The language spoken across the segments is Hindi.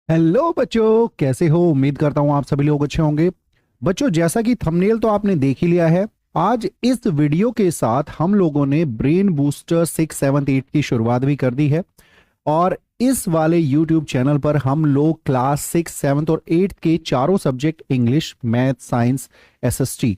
हेलो बच्चों, कैसे हो? उम्मीद करता हूं आप सभी लोग अच्छे होंगे। बच्चों, जैसा कि थंबनेल तो आपने देख ही लिया है, आज इस वीडियो के साथ हम लोगों ने ब्रेन बूस्टर 6, 7, 8 की शुरुआत भी कर दी है। और इस वाले यूट्यूब चैनल पर हम लोग क्लास 6, 7 और 8 के चारों subject English, math, science, SST,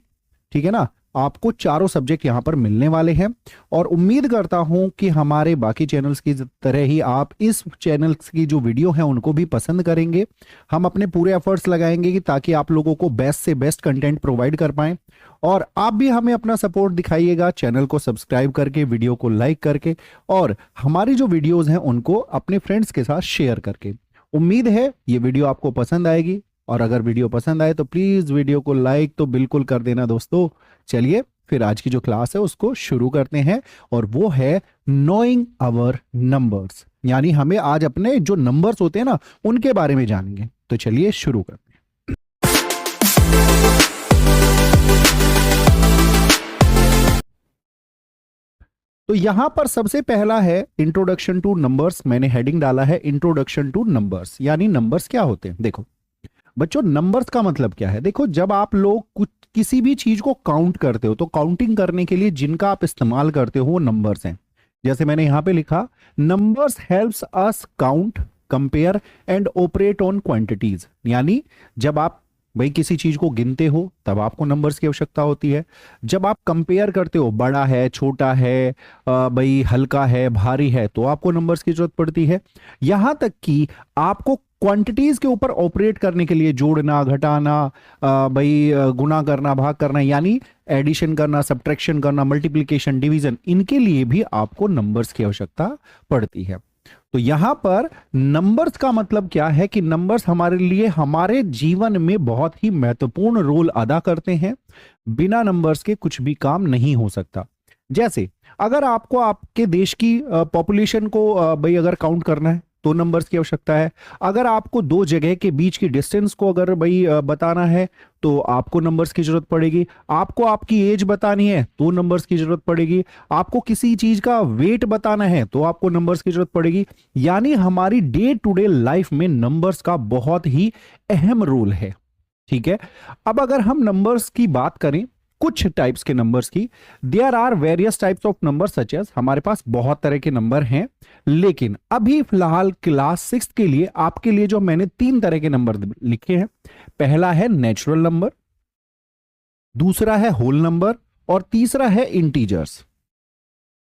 ठीक है ना, आपको चारों सब्जेक्ट यहां पर मिलने वाले हैं। और उम्मीद करता हूं कि हमारे बाकी चैनल्स की तरह ही आप इस चैनल की जो वीडियो है उनको भी पसंद करेंगे। हम अपने पूरे एफर्ट्स लगाएंगे कि ताकि आप लोगों को बेस्ट से बेस्ट कंटेंट प्रोवाइड कर पाएं। और आप भी हमें अपना सपोर्ट दिखाइएगा, चैनल को सब्सक्राइब करके, वीडियो को लाइक करके, और हमारी जो वीडियोस हैं उनको अपने फ्रेंड्स के साथ शेयर करके। उम्मीद है ये वीडियो आपको पसंद आएगी, और अगर वीडियो पसंद आए तो प्लीज वीडियो को लाइक तो बिल्कुल कर देना दोस्तों। चलिए फिर आज की जो क्लास है उसको शुरू करते हैं, और वो है नोइंग आवर नंबर्स, यानी हमें आज अपने जो नंबर्स होते हैं ना उनके बारे में जानेंगे। तो चलिए शुरू करते हैं। तो यहां पर सबसे पहला है इंट्रोडक्शन टू नंबर्स। मैंने हेडिंग डाला है इंट्रोडक्शन टू नंबर्स, यानी नंबर्स क्या होते हैं। देखो बच्चों, नंबर्स का मतलब क्या है। देखो, जब आप लोग कुछ किसी भी चीज को काउंट करते हो तो काउंटिंग करने के लिए जिनका आप इस्तेमाल करते हो वो नंबर्स हैं। जैसे मैंने यहां पे लिखा, numbers helps us count, compare and operate on quantities. यानी जब आप भाई किसी चीज को गिनते हो तब आपको नंबर्स की आवश्यकता होती है। जब आप कंपेयर करते हो, बड़ा है, छोटा है, भाई हल्का है, भारी है, तो आपको नंबर्स की जरूरत पड़ती है। यहां तक कि आपको क्वांटिटीज के ऊपर ऑपरेट करने के लिए, जोड़ना, घटाना, भाई गुना करना, भाग करना, यानी एडिशन करना, सब्ट्रैक्शन करना, मल्टीप्लिकेशन, डिवीजन, इनके लिए भी आपको नंबर्स की आवश्यकता पड़ती है। तो यहां पर नंबर्स का मतलब क्या है कि नंबर्स हमारे लिए, हमारे जीवन में बहुत ही महत्वपूर्ण रोल अदा करते हैं। बिना नंबर्स के कुछ भी काम नहीं हो सकता। जैसे अगर आपको आपके देश की पॉपुलेशन को भाई अगर काउंट करना है तो नंबर्स की आवश्यकता है। अगर आपको दो जगह के बीच की डिस्टेंस को अगर भाई बताना है तो आपको नंबर्स की जरूरत पड़ेगी। आपको आपकी एज बतानी है तो नंबर्स की जरूरत पड़ेगी। आपको किसी चीज का वेट बताना है तो आपको नंबर्स की जरूरत पड़ेगी। यानी हमारी डे टू डे लाइफ में नंबर्स का बहुत ही अहम रोल है। ठीक है, अब अगर हम नंबर्स की बात करें, कुछ टाइप्स के नंबर्स की, there are various types of number such as, हमारे पास बहुत तरह के नंबर हैं। लेकिन अभी फिलहाल क्लास 6 के लिए आपके लिए जो मैंने 3 तरह के नंबर लिखे हैं, पहला है नेचुरल नंबर, दूसरा है होल नंबर, और तीसरा है इंटीजर्स।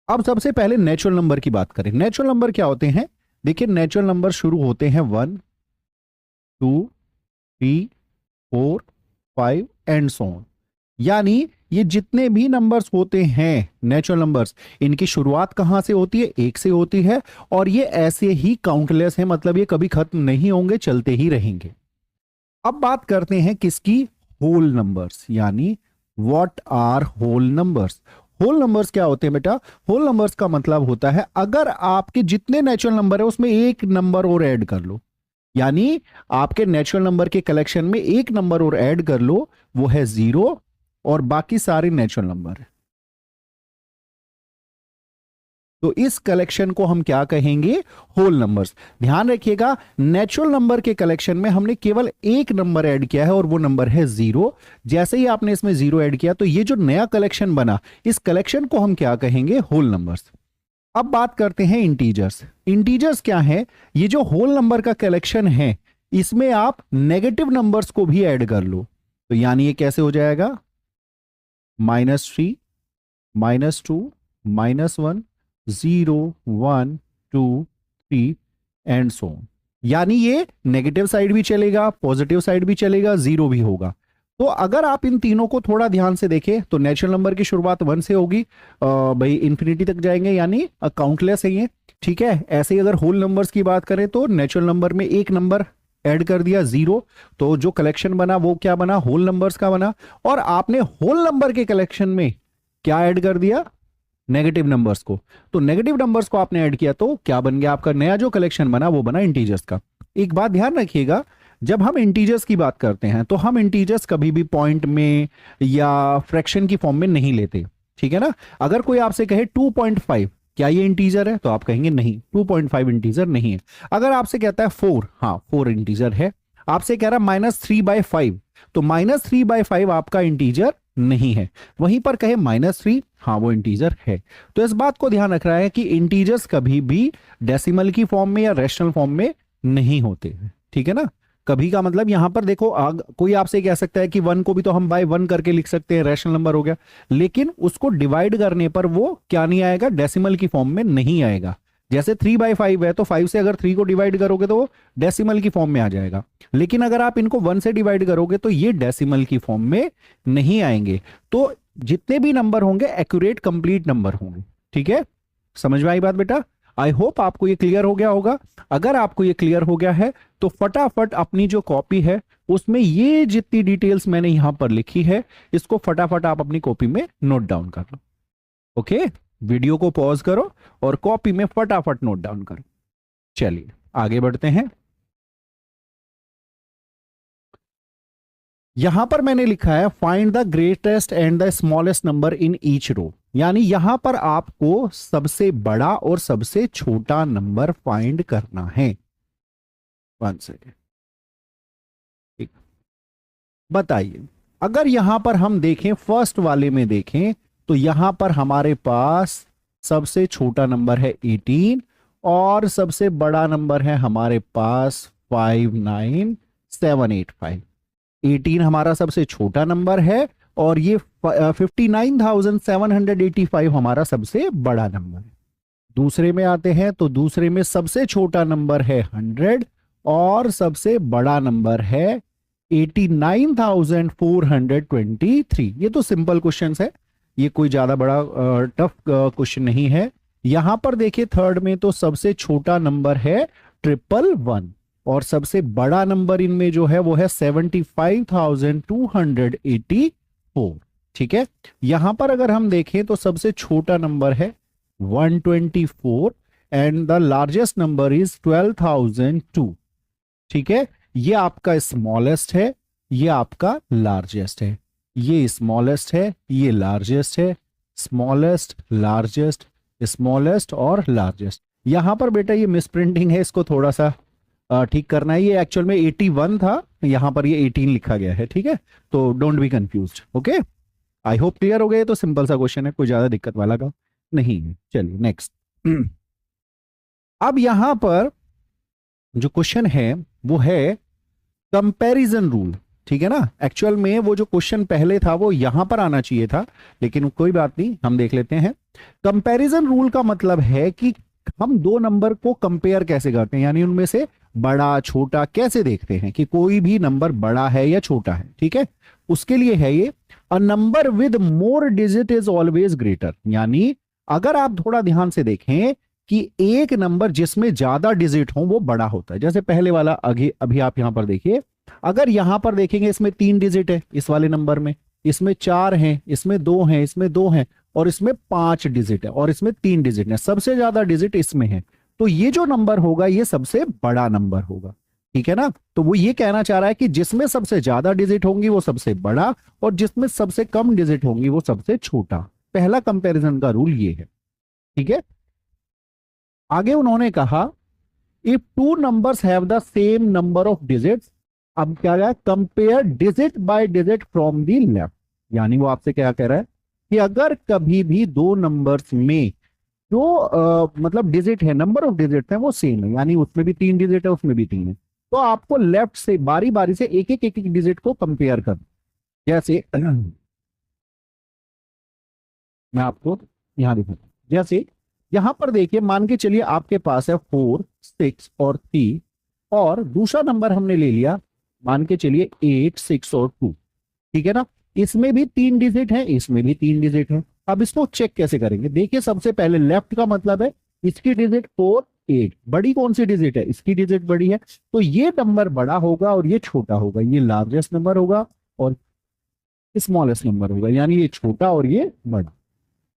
अब सबसे पहले नेचुरल नंबर की बात करें। नेचुरल नंबर क्या होते हैं? देखिए, नेचुरल नंबर शुरू होते हैं 1, 2, 3, 4, 5 एंड सो ऑन। यानी ये जितने भी नंबर्स होते हैं नेचुरल नंबर्स, इनकी शुरुआत कहां से होती है? 1 से होती है, और ये ऐसे ही काउंटलेस है, मतलब ये कभी खत्म नहीं होंगे, चलते ही रहेंगे। अब बात करते हैं किसकी? होल नंबर्स, यानी what are whole numbers. Whole numbers क्या होते हैं बेटा? होल नंबर्स का मतलब होता है अगर आपके जितने नेचुरल नंबर है उसमें एक नंबर और ऐड कर लो, यानी आपके नेचुरल नंबर के कलेक्शन में एक नंबर और ऐड कर लो, वो है 0, और बाकी सारे नेचुरल नंबर है। तो इस कलेक्शन को हम क्या कहेंगे? Whole numbers. ध्यान रखिएगा, नेचुरल नंबर के कलेक्शन में हमने केवल एक नंबर ऐड किया है और वो नंबर है 0। जैसे ही आपने इसमें 0 ऐड किया तो ये जो नया कलेक्शन बना, इस कलेक्शन को हम क्या कहेंगे? Whole numbers. अब बात करते हैं इंटीजर्स। इंटीजर्स क्या है? ये जो होल नंबर का कलेक्शन है, इसमें आप नेगेटिव नंबर्स को भी ऐड कर लो, तो यानी ये कैसे हो जाएगा? -3, -2, -1, 0, 1, 2, 3 एंड सो ऑन। यानी ये नेगेटिव साइड भी चलेगा, पॉजिटिव साइड भी चलेगा, 0 भी होगा। तो अगर आप इन तीनों को थोड़ा ध्यान से देखें तो नेचुरल नंबर की शुरुआत 1 से होगी, भाई इंफिनिटी तक जाएंगे, यानी काउंटलेस है ये। ठीक है, ऐसे ही अगर होल नंबर्स की बात करें तो नेचुरल नंबर में एक नंबर ऐड कर दिया 0, तो जो कलेक्शन बना वो क्या बना? होल नंबर्स का बना। और आपने होल नंबर के कलेक्शन में क्या ऐड कर दिया? नेगेटिव नंबर्स को। तो नेगेटिव नंबर्स को आपने ऐड किया तो क्या बन गया? आपका नया जो कलेक्शन बना वो बना इंटीजर्स का। एक बात ध्यान रखिएगा, जब हम इंटीजर्स की बात करते हैं तो हम इंटीजर्स कभी भी पॉइंट में या फ्रैक्शन की फॉर्म में नहीं लेते। ठीक है ना? अगर कोई आपसे कहे 2.5, क्या ये इंटीजर है? तो आप कहेंगे नहीं, 2.5 इंटीजर नहीं है। अगर आपसे कहता है 4, हाँ 4 इंटीजर है। आपसे कह रहा है -3/5, तो -3/5 आपका इंटीजर नहीं है। वहीं पर कहे -3, हाँ वो इंटीजर है। तो इस बात को ध्यान रख रहा है कि इंटीजर्स कभी भी डेसिमल की फॉर्म में या रैशनल फॉर्म में नहीं होते, ठीक है ना। कभी का मतलब यहां पर देखो, कोई आपसे कह सकता है कि 1 को भी तो हम बाय 1 करके लिख सकते हैं, रैशनल नंबर हो गया, लेकिन उसको डिवाइड करने पर वो क्या नहीं आएगा, डेसिमल की फॉर्म में नहीं आएगा। जैसे 3/5 है, तो 5 से अगर 3 को डिवाइड करोगे तो वो डेसिमल की फॉर्म में आ जाएगा। लेकिन अगर आप इनको 1 से डिवाइड करोगे तो ये डेसिमल की फॉर्म में नहीं आएंगे। तो जितने भी नंबर होंगे एक्यूरेट कंप्लीट नंबर होंगे, ठीक है। समझ में आई बात बेटा? आई होप आपको ये क्लियर हो गया होगा। अगर आपको ये क्लियर हो गया है तो फटाफट अपनी जो कॉपी है उसमें ये जितनी डिटेल्स मैंने यहां पर लिखी है, इसको फटाफट आप अपनी कॉपी में नोट डाउन कर लो। ओके, वीडियो को पॉज करो और कॉपी में फटाफट नोट डाउन करो। चलिए आगे बढ़ते हैं। यहां पर मैंने लिखा है find the greatest and the smallest number in each row, यानी यहां पर आपको सबसे बड़ा और सबसे छोटा नंबर फाइंड करना है। 1 सेकेंड, ठीक, बताइए। अगर यहां पर हम देखें, फर्स्ट वाले में देखें, तो यहां पर हमारे पास सबसे छोटा नंबर है 18 और सबसे बड़ा नंबर है हमारे पास 59785। 18 हमारा सबसे छोटा नंबर है और ये 59,785 हमारा सबसे बड़ा नंबर है। दूसरे में आते हैं तो दूसरे में सबसे छोटा नंबर है 100 और सबसे बड़ा नंबर है 89,423। ये तो सिंपल क्वेश्चन है, ये कोई ज्यादा बड़ा टफ क्वेश्चन नहीं है। यहां पर देखिए थर्ड में तो सबसे छोटा नंबर है 111 और सबसे बड़ा नंबर इनमें जो है वो है 75,284। ठीक है, यहां पर अगर हम देखें तो सबसे छोटा नंबर है 124 and the largest number is 12,002। ठीक है, ये आपका स्मॉलेस्ट है, ये आपका लार्जेस्ट है, ये स्मॉलेस्ट है, ये लार्जेस्ट है, स्मॉलेस्ट, लार्जेस्ट, स्मॉलेस्ट और लार्जेस्ट। यहां पर बेटा ये मिसप्रिंटिंग है, इसको थोड़ा सा ठीक करना है। ये एक्चुअल में 81 था, यहां पर ये 18 लिखा गया है। ठीक है, तो don't be confused. Okay, I hope clear हो गए। तो सिंपल सा क्वेश्चन है, कोई ज्यादा दिक्कत वाला का नहीं है। चलिए नेक्स्ट। अब यहां पर जो क्वेश्चन है वो है कंपैरिजन रूल। ठीक है ना, एक्चुअल में वो जो क्वेश्चन पहले था वो यहां पर आना चाहिए था, लेकिन कोई बात नहीं, हम देख लेते हैं। कंपैरिजन रूल का मतलब है कि हम दो नंबर को कंपेयर कैसे करते हैं, यानी उनमें से बड़ा छोटा कैसे देखते हैं कि कोई भी नंबर बड़ा है या छोटा है। ठीक है, उसके लिए है ये a number with more digit is always greater. यानी अगर आप थोड़ा ध्यान से देखें कि एक नंबर जिसमें ज्यादा डिजिट हो वो बड़ा होता है। जैसे पहले वाला अभी आप यहां पर देखिए, अगर यहां पर देखेंगे इसमें 3 डिजिट है इस वाले नंबर में, इसमें 4 हैं, इसमें 2 हैं, इसमें 2 हैं और इसमें 5 डिजिट है और इसमें 3 डिजिट है, सबसे ज्यादा डिजिट इसमें है। तो ये जो नंबर होगा ये सबसे बड़ा नंबर होगा। ठीक है ना, तो वो ये कहना चाह रहा है कि जिसमें सबसे ज्यादा डिजिट होंगी वो सबसे बड़ा और जिसमें सबसे कम डिजिट होंगी वो सबसे छोटा। पहला कंपैरिजन का रूल ये है। ठीक है, आगे उन्होंने कहा if two numbers have the same number of digits, अब क्या है, compare digit bye digit from the left. यानी वो आपसे क्या कह रहा है कि अगर कभी भी दो नंबर्स में जो मतलब डिजिट है, नंबर ऑफ डिजिट है वो सेम है, यानी उसमें भी 3 डिजिट है उसमें भी 3 है, तो आपको लेफ्ट से बारी बारी से एक एक डिजिट को कंपेयर कर। जैसे मैं आपको यहां दिखाता हूं, जैसे यहां पर देखिए, मान के चलिए आपके पास है 4, 6 और 3 और दूसरा नंबर हमने ले लिया, मान के चलिए 8, 6 और 2। ठीक है ना, इसमें भी 3 डिजिट है, इसमें भी 3 डिजिट है। अब इसको चेक कैसे करेंगे, देखिए सबसे पहले लेफ्ट का मतलब है इसकी डिजिट 4, 8, बड़ी कौन सी डिजिट है, इसकी डिजिट बड़ी है, तो ये नंबर बड़ा होगा और ये छोटा होगा, ये लार्जेस्ट नंबर होगा और स्मॉलेस्ट नंबर होगा, यानी ये छोटा और ये बड़ा।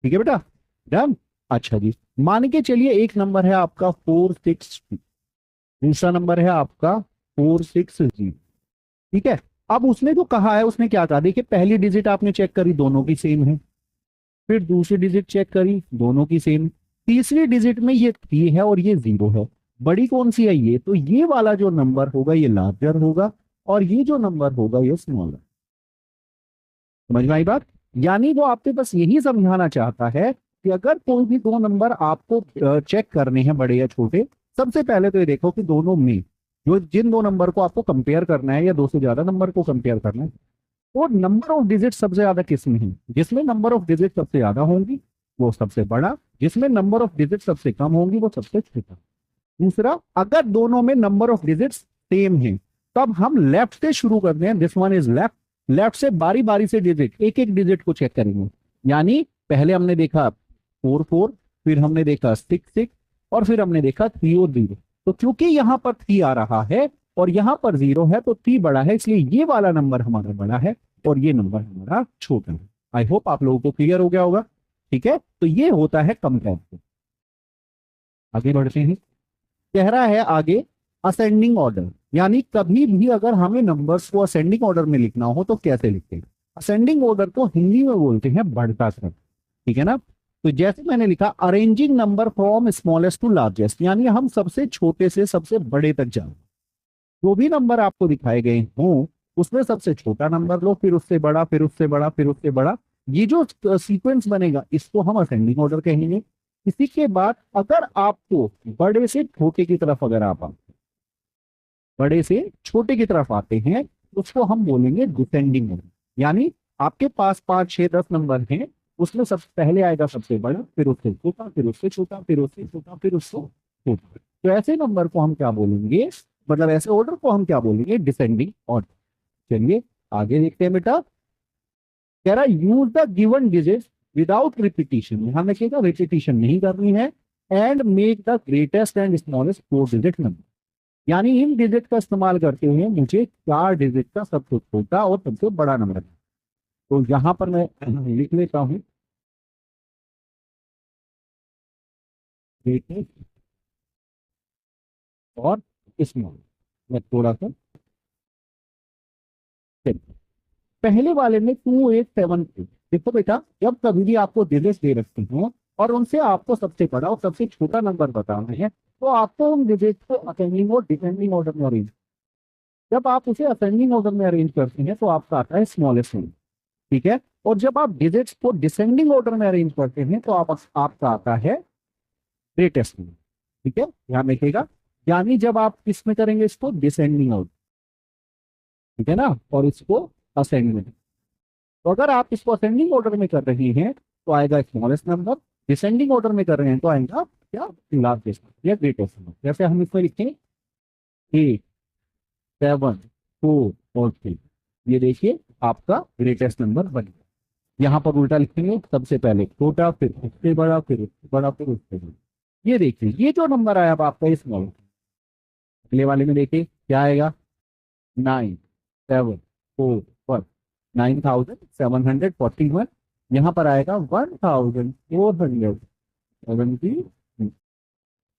ठीक है बेटा, डन। अच्छा जी, मान के चलिए एक नंबर है आपका 462, दूसरा नंबर है आपका 460। ठीक है, अब उसने जो कहा है उसने क्या कहा, देखिए पहली डिजिट आपने चेक करी दोनों की सेम है, फिर दूसरी डिजिट चेक करी दोनों की सेम, तीसरी डिजिट में ये 3 है और ये 0 है। बड़ी कौन सी है ये, तो ये वाला जो नंबर होगा ये लार्जर होगा और ये जो नंबर होगा ये स्मॉलर। समझ में आई बात? यानी वो आपके बस यही समझाना चाहता है कि अगर कोई भी दो नंबर आपको चेक करने हैं, बड़े या छोटे, सबसे पहले तो ये देखो कि दोनों में जो जिन दो नंबर को आपको कंपेयर करना है या दो से ज्यादा नंबर को कंपेयर करना है, वो नंबर ऑफ डिजिट सबसे ज्यादा किस में है। जिसमें नंबर ऑफ डिजिट सबसे ज्यादा होंगी वो सबसे बड़ा, जिसमें नंबर ऑफ डिजिट सबसे कम होंगी वो सबसे छोटा। दूसरा, अगर दोनों में नंबर ऑफ डिजिट सेम है तब हम लेफ्ट से शुरू करते हैं, this one is left. Left से बारी बारी से डिजिट, एक एक डिजिट को चेक करेंगे। यानी पहले हमने देखा 4 4, फिर हमने देखा 6 6, और फिर हमने देखा 3 और 0। तो क्योंकि यहां पर 3 आ रहा है और यहां पर 0 है तो 3 बड़ा है, इसलिए ये वाला नंबर हमारा बड़ा है और ये नंबर हमारा छोटा है। आई होप आप लोगों को क्लियर हो गया होगा। ठीक है, तो ये होता है कंपैरिजन। आगे बढ़ते हैं। कह रहा है आगे असेंडिंग ऑर्डर, यानी कभी भी अगर हमें नंबर्स को असेंडिंग ऑर्डर में लिखना हो तो कैसे लिखते हैं। असेंडिंग ऑर्डर को हिंदी में बोलते हैं बढ़ता क्रम। ठीक है ना? तो जैसे मैंने लिखा arranging number from smallest to largest, यानी हम सबसे छोटे से सबसे बड़े तक जाओ। जो भी नंबर आपको दिखाए गए हों उसमें सबसे छोटा नंबर लो, फिर उससे बड़ा, फिर उससे बड़ा, फिर उससे बड़ा। ये जो सीक्वेंस बनेगा इसको हम असेंडिंग ऑर्डर कहेंगे। इसी के बाद अगर आपको बड़े से छोटे की तरफ अगर आप बड़े से छोटे की तरफ आते हैं उसको हम बोलेंगे डिसेंडिंग ऑर्डर। यानी आपके पास 5 6 10 नंबर हैं, उसमें सबसे पहले आएगा सबसे बड़ा, फिर उससे छोटा, फिर उससे छोटा, फिर उससे छोटा, फिर उससे छोटा। तो ऐसे नंबर को हम क्या बोलेंगे, मतलब ऐसे ऑर्डर को हम क्या बोलेंगे, डिसेंडिंग ऑर्डर। चलिए आगे देखते हैं बेटा। कह रहा use the given digit without repetition, ध्यान रखिएगा रिपीटिशन नहीं करनी है। And make the greatest and smallest 4 digit number, यानी इन डिजिट का इस्तेमाल करते हुए मुझे 4 डिजिट का सबसे छोटा और सबसे बड़ा नंबर है। तो यहां पर मैं लिख लेता हूं ग्रेटेस्ट और स्मॉल। मैं थोड़ा सा पहले वाले में 2873। देखो बेटा, जब कभी भी आपको डिजिट दे रखते हो और उनसे आपको सबसे बड़ा और सबसे छोटा नंबर बताना है तो आपको उन डिजिट को असेंडिंग और डिसेंडिंग ऑर्डर में अरेंज, जब आप उसे असेंडिंग ऑर्डर में अरेंज करते हैं तो आपका आता है स्मॉलेस्ट नंबर। ठीक है, और जब आप डिजिट्स को डिसेंडिंग ऑर्डर में अरेंज करते हैं तो आपका आता है ग्रेटेस्ट नंबर। ठीक है, ध्यान रखिएगा। यानी जब आप किस में करेंगे, इसको डिसेंडिंग ऑर्डर, ठीक है ना, और इसको असेंडिंग। तो अगर आप इसको असेंडिंग ऑर्डर में कर रहे हैं तो आएगा स्मॉलेस्ट नंबर, डिसेंडिंग ऑर्डर में कर रहे हैं तो आएगा क्या, लार्जेस्ट या ग्रेटेस्ट नंबर। जैसे हम इसमें लिखेंगे 8 7 4 और 3, ये देखिए आपका ग्रेटेस्ट नंबर बन गया। यहाँ पर उल्टा लिखेंगे, सबसे पहले छोटा, फिर उससे बड़ा, फिर उससे बड़ा, फिर उससे बड़ा। ये देखिए ये जो नंबर आया अब आपका स्मॉल, अगले वाले में देखिए क्या आएगा, 9 7 4 1, 9741। यहाँ पर आएगा 1470।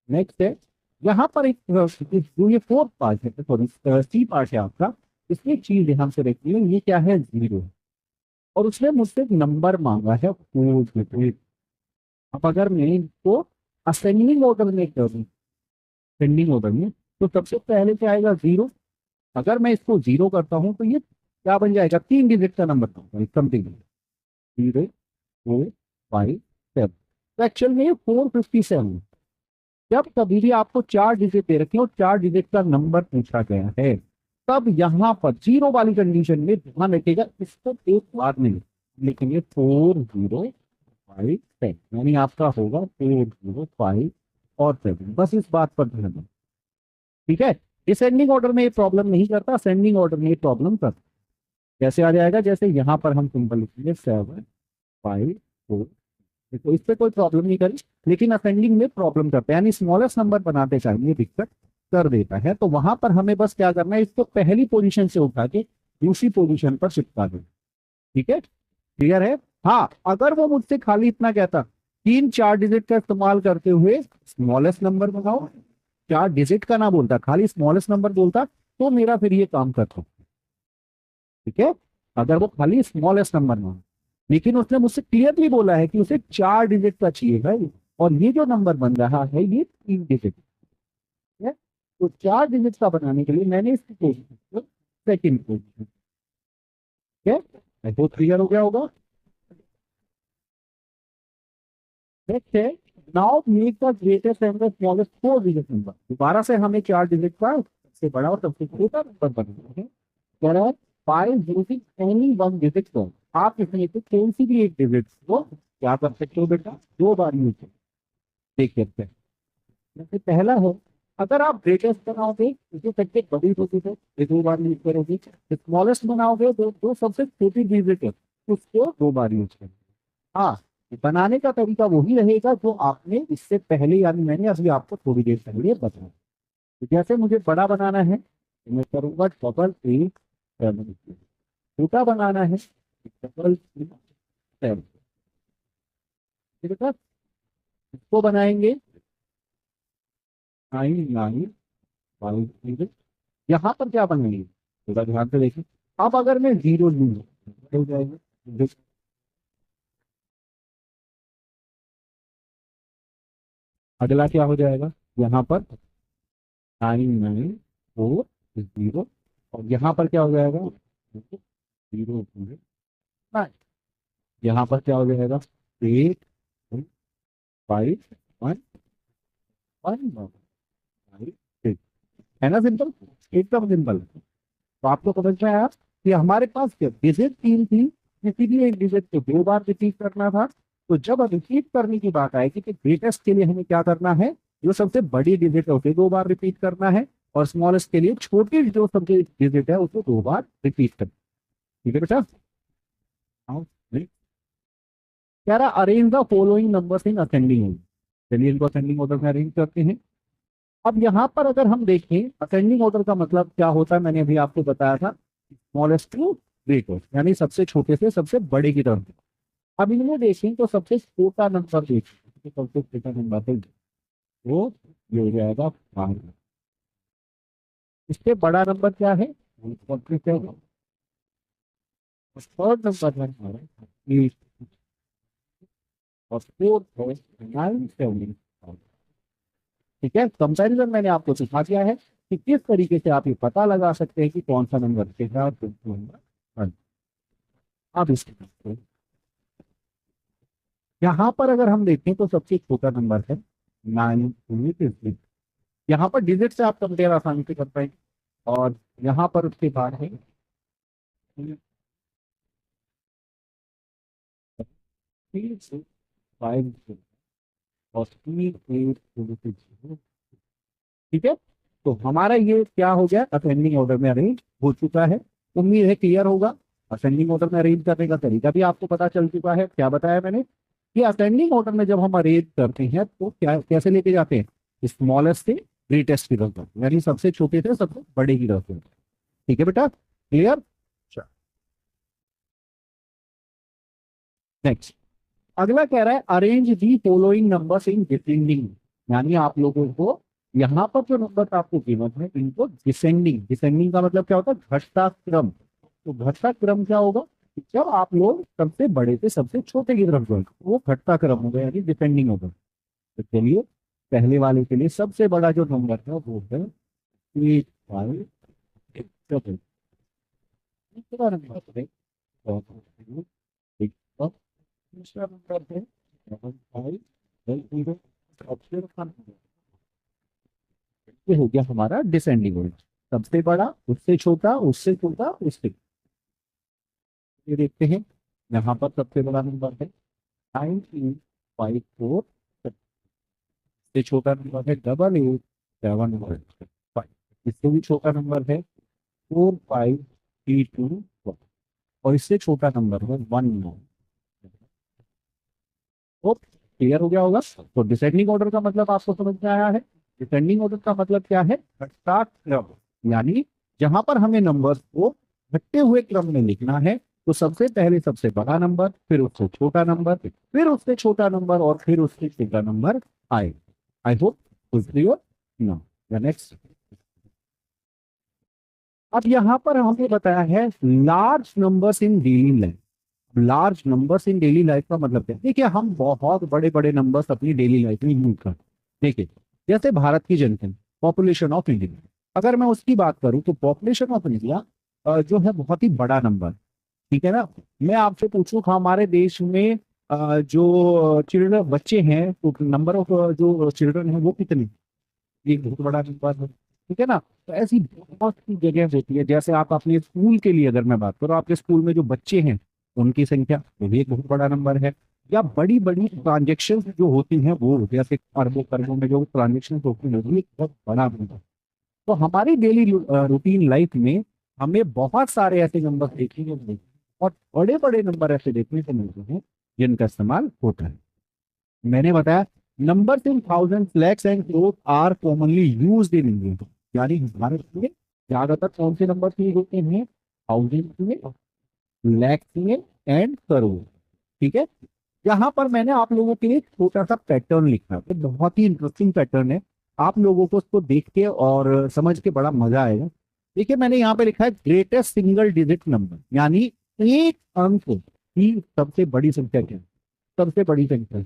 नेक्स्ट है यहाँ पर एक जो ये फोर्थ पार्ट है, सॉरी सी पार्ट है आपका, इसमें चीज ध्यान से रखिए, ये क्या है, 0, और उसने मुझसे एक नंबर मांगा है 4। अब अगर मैं इसको असेंडिंग ऑर्डर में करूँ, असेंडिंग ऑर्डर में, तो सबसे पहले क्या आएगा 0। अगर मैं इसको 0 करता हूँ तो ये क्या बन जाएगा, 3 डिजिट का नंबर समथिंग, 0 4 5 7। तो एक्चुअल में 457। जब कभी भी आपको 4 डिजिट दे रखे और 4 डिजिट का नंबर पूछा गया है तब यहाँ पर 0 वाली कंडीशन में ध्यान रखिएगा, इसको एक बार नहीं लिखेंगे 4057, यानी आपका होगा 405 और 7, बस इस बात पर ध्यान दें। ठीक है, डिसेंडिंग ऑर्डर में ये प्रॉब्लम नहीं करता, असेंडिंग ऑर्डर में ये प्रॉब्लम करता। कैसे आ जाएगा, जैसे यहाँ पर हम सिंपल लिखेंगे 7 5 4, तो इस पर कोई प्रॉब्लम नहीं करी, लेकिन असेंडिंग में प्रॉब्लम करते हैं, यानी स्मॉलेस्ट नंबर बनाते चाहिए दिक्कत कर देता है। तो वहां पर हमें बस क्या करना है, इसको पहली पोजीशन से उठा के दूसरी पोजीशन पर चिपका दें। ठीक है, क्लियर है। हाँ, अगर वो मुझसे खाली इतना कहता 3 4 डिजिट का इस्तेमाल करते हुए स्मॉलेस्ट नंबर बनाओ, 4 डिजिट का ना बोलता, खाली स्मॉलेस्ट नंबर बोलता, तो मेरा फिर ये काम करता। ठीक है, अगर वो खाली स्मॉलेस्ट नंबर मांगे, लेकिन उसने मुझसे क्लियरली बोला है कि उसे 4 डिजिट का चाहिए भाई, और ये जो नंबर बन रहा है ये 3 डिजिट है। तो 4 डिजिट का बनाने के लिए मैंने इसकी कोशिश की सेकेंड पोजिशन। ठीक है, तो क्लियर हो गया होगा। नेक्स्ट है, now make the greatest and the smallest 4 digit number. दोबारा से हमें 4 डिजिट का सबसे बड़ा और सबसे छोटा नंबर बनाना है। कह रहा है by using any one digit को, आप इसमें से कौन सी भी एक डिजिट को क्या कर सकते हो बेटा, 2 बार यूज कर। देख सकते हैं, जैसे पहला है, अगर आप ग्रेटेस्ट बनाओगे तो सबसे बड़ी होती है ये 2 बार यूज करोगे। स्मॉलेस्ट बनाओगे तो जो सबसे छोटी डिजिट है उसको 2 बार यूज करोगे। हाँ, बनाने का तरीका वही रहेगा जो आपने इससे पहले, यानी मैंने अभी आपको थोड़ी देर पहले बताया। तो जैसे मुझे बड़ा बनाना है तो मैं करूंगा डबल ए सेवन, छोटा बनाना है डबल ए सेवन। ठीक है, इसको बनाएंगे 9 9 5। यहाँ पर क्या बनाएंगे थोड़ा ध्यान से देखिए। अब अगर मैं जीरो लूँ तो हो जाएगा। अगला क्या हो जाएगा, यहाँ पर 9 9 4 0, और यहाँ पर क्या हो जाएगा 0 9। यहाँ पर क्या हो जाएगा 8 5 1 1 6। है ना सिंपल, एकदम सिंपल। तो आपको समझ में आया कि हमारे पास क्या डिजिट 3 थी, किसी भी एक डिजिट को 2 बार रिपीट करना था। तो जब रिपीट करने की बात आएगी कि ग्रेटेस्ट के लिए हमें क्या करना है, जो सबसे बड़ी डिजिट है उसे 2 बार रिपीट करना है, और स्मॉलेस्ट के लिए छोटी जो सबसे डिजिट है उसको 2 बार रिपीट करना। ठीक है बेटा, हाँ, नहीं। कह रहा arrange the following numbers in ascending order. चलिए इनको असेंडिंग ऑर्डर में अरेंज करते हैं। अब यहाँ पर अगर हम देखें असेंडिंग ऑर्डर का मतलब क्या होता है, मैंने अभी आपको बताया था, स्मॉलेस्ट टू ग्रेटेस्ट, यानी सबसे छोटे से सबसे बड़े की तरफ। अब इनमें देखें तो सबसे छोटा नंबर देखें, तो सबसे छोटा नंबर है वो ये हो जाएगा 5। इससे बड़ा नंबर क्या है, थर्ड नंबर है हमारा 8, और फोर्थ है 9 7। ठीक है, कंपैरिजन मैंने आपको सिखा दिया है कि किस तरीके से आप ये पता लगा सकते हैं कि कौन सा नंबर कितना है और कौन सा नंबर वन। अब इसके यहाँ पर अगर हम देखें तो सबसे छोटा नंबर है 9 यहाँ पर डिजिट से आप कंपेयर आसानी से कर पाएंगे। और यहाँ पर उसके बाद है 3 6 5 और 3 8 ठीक है, तो हमारा ये क्या हो गया, असेंडिंग ऑर्डर में अरेंज हो चुका है। उम्मीद है क्लियर होगा। असेंडिंग ऑर्डर में अरेंज करने का तरीका भी आपको पता चल चुका है। क्या बताया मैंने कि असेंडिंग ऑर्डर में जब हम अरेंज करते हैं तो क्या कैसे लेके जाते हैं, स्मॉलेस्ट से ग्रेटेस्ट की तरफ, यानी सबसे छोटे से सबसे बड़े की तरफ। ठीक है बेटा, क्लियर। नेक्स्ट, अगला कह रहा है arrange the following numbers in descending, यानी आप लोगों को यहाँ पर जो नंबर आपको कीमत है इनको डिसेंडिंग, डिसेंडिंग का मतलब क्या होता है, घटता क्रम। तो घटता क्रम क्या होगा, जब आप लोग सबसे बड़े से सबसे छोटे की तरफ जाएंगे वो घटता क्रम होगा, यानी डिसेंडिंग होगा। तो चलिए पहले वाले के लिए सबसे बड़ा जो नंबर है वो है 8 5 7। दूसरा नंबर है दूसरा नंबर है 7 5 ये हो गया हमारा डिसेंडिंग ऑर्डर, सबसे बड़ा उससे छोटा उससे छोटा उससे। ये देखते हैं, यहाँ पर सबसे बड़ा नंबर है 9 3 5 4, इससे छोटा नंबर है 8 8 7 5, इससे भी छोटा नंबर है 4 5 3 2 1, और इससे छोटा नंबर है 1 9। तो क्लियर हो गया होगा। तो डिसेंडिंग ऑर्डर का मतलब आपको समझ में आया है। डिसेंडिंग ऑर्डर का मतलब क्या है, घटता क्रम, यानी जहां पर हमें नंबर्स को घटते हुए क्रम में लिखना है तो सबसे पहले सबसे बड़ा नंबर, फिर उससे छोटा नंबर, फिर उससे छोटा नंबर, और फिर उससे छोटा नंबर आए। I hope clear now. Next, अब यहाँ पर हमें बताया है large numbers in daily life. Large numbers in daily life का मतलब क्या है? देखिए, हम बहुत बड़े बड़े नंबर्स अपनी डेली लाइफ में यूज करते हैं। देखिए, जैसे भारत की जनसंख्या, पॉपुलेशन ऑफ इंडिया, अगर मैं उसकी बात करूं तो पॉपुलेशन ऑफ इंडिया जो है बहुत ही बड़ा नंबर, ठीक है ना। मैं आपसे पूछूं हमारे देश में जो चिल्ड्रन बच्चे हैं, तो नंबर ऑफ जो चिल्ड्रन है वो कितने, एक बहुत बड़ा नंबर है, ठीक है ना। तो ऐसी बहुत सी जगह होती है, जैसे आप अपने स्कूल के लिए अगर मैं बात करूँ, आपके स्कूल में जो बच्चे हैं उनकी संख्या, वो भी एक बहुत बड़ा नंबर है। या बड़ी बड़ी ट्रांजेक्शन जो होती हैं, वो जैसे अरबों करोड़ों में जो ट्रांजेक्शन होती हैं, वो भी एक बहुत बड़ा नंबर। तो हमारी डेली रूटीन लाइफ में हमें बहुत सारे ऐसे नंबर देखने को मिलते हैं, और बड़े बड़े नंबर ऐसे देखने को मिलते हैं जिनका इस्तेमाल होता है। मैंने बताया, numbers in thousand, lakhs and crore are commonly used in India, यानी भारत में ज्यादातर कौन से नंबर यूज होते हैं? थाउजेंड में, लैक्स में एंड करोड़, ठीक है। यहाँ पर मैंने आप लोगों के लिए एक छोटा सा पैटर्न लिखा है, तो बहुत ही इंटरेस्टिंग पैटर्न है। आप लोगों को उसको देख के और समझ के बड़ा मजा आएगा। देखिए, मैंने यहाँ पे लिखा है ग्रेटेस्ट सिंगल डिजिट नंबर, यानी एक अंक की सबसे बड़ी संख्या क्या है? सबसे बड़ी संख्या है।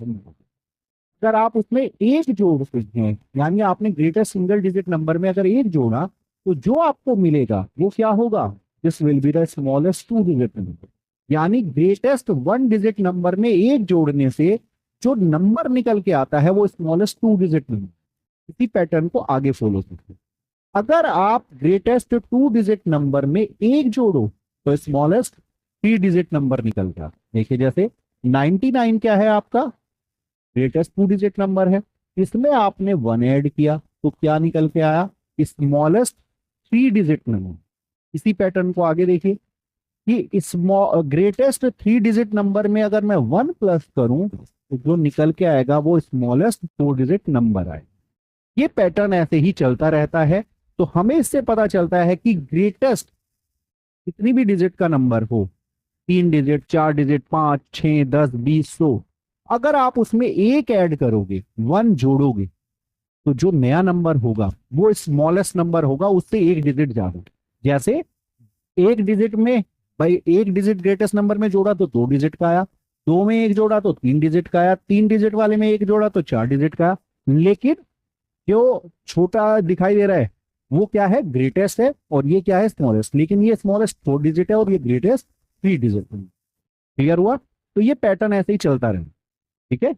अगर आप उसमें एक जोड़ते हैं, यानी आपने ग्रेटेस्ट सिंगल डिजिट नंबर में अगर एक जोड़ा, तो जो आपको मिलेगा वो क्या होगा? This will be the smallest two digit number. यानी ग्रेटेस्ट वन डिजिट नंबर में एक जोड़ने से जो नंबर निकल के आता है वो स्मॉलेस्ट टू डिजिट नंबर। इसी पैटर्न को आगे फॉलो करते हैं। अगर आप ग्रेटेस्ट टू डिजिट नंबर में एक जोड़ो, तो स्मॉलेस्ट थ्री डिजिट नंबर निकल गया। देखिए, जैसे 99 क्या है आपका? ग्रेटेस्ट टू डिजिट नंबर है। इसमें आपने वन ऐड किया तो क्या निकल के आया? Smallest three digit number. इसी पैटर्न को आगे देखिए कि ग्रेटेस्ट थ्री डिजिट नंबर में अगर मैं वन प्लस करूं, तो जो निकल के आएगा वो स्मॉलेस्ट फोर डिजिट नंबर आए। ये पैटर्न ऐसे ही चलता रहता है। तो हमें इससे पता चलता है कि ग्रेटेस्ट कितनी भी डिजिट का नंबर हो, तीन डिजिट, चार डिजिट, पांच, छह, 10, 20, 100, अगर आप उसमें एक ऐड करोगे, वन जोड़ोगे, तो जो नया नंबर होगा वो स्मॉलेस्ट नंबर होगा, उससे एक डिजिट ज्यादा। जैसे एक डिजिट में, भाई एक डिजिट ग्रेटेस्ट नंबर में जोड़ा तो दो डिजिट का आया, दो में एक जोड़ा तो तीन डिजिट का आया, तीन डिजिट वाले में एक जोड़ा तो चार डिजिट का आया। लेकिन जो छोटा दिखाई दे रहा है वो क्या है? ग्रेटेस्ट है, और ये क्या है? स्मॉलेस्ट। लेकिन ये स्मॉलेस्ट फोर डिजिट है और ये ग्रेटेस्ट थ्री डिजिट है। क्लियर हुआ? तो ये पैटर्न ऐसे ही चलता रहे, ठीक है।